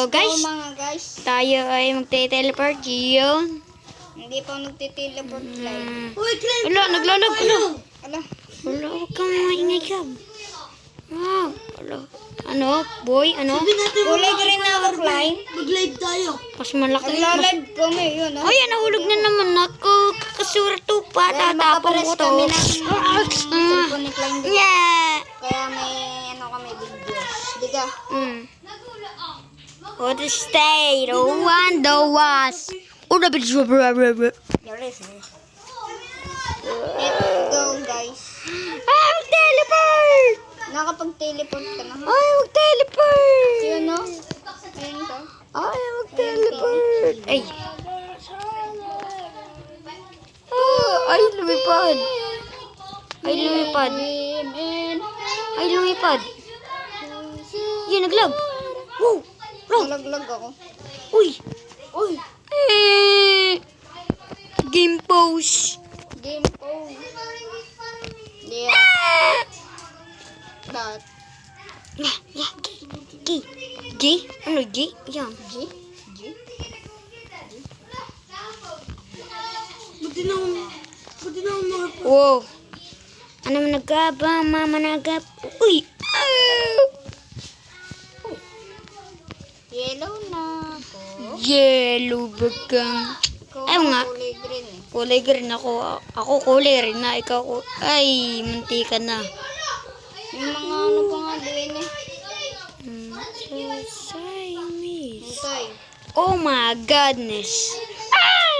So guys, mga guys, tayo ay magte-teleport yun. hindi pa nagtiteleport live. Uy, Clint! Wala, naglalag ko. Ala, Wala, huwag kang maingay ka. Wow, wala. Ano, boy, ano? Sabi natin kulay green na ako, Klein. mag-live tayo. Mas malaki. Nagla-live kami, yun ah. Ay, nahulog na naman ako. Kakasura to pa. Dahil Tatapong makapares ko to. kami ng cellphone ni Klein. Yeah. Kaya may ano kami videos. Diga. What is stay? The one, the was. Oh, the bitch. Yaris eh. Let's go guys. Ay, mag-teleport! Nakapag-teleport ka na ha? Ay, mag-teleport! Yun no? Ayun to. Ay, mag-teleport! Ay. Ay, lumipad! Ay, lumipad! Ay, lumipad! Yan, naglag! Wow! Bro! Nalaglag ako. Uy! Uy! Game pose! Game over. Yeah. That. Yeah, yeah, G. G? Ano, G? Yan. G? G? Buti na mga... Wow! Ano nagkaba, mama nagab? Uy! Yellow na ako. Yellow bagang. Ikaw Ayaw nga. kulay green eh. Kulay green ako. Ako kulay rin na. Ikaw, ay, munti ka na. Yung mga ano pa nga din eh. Siamese. Hintay. Oh my goodness. Ah!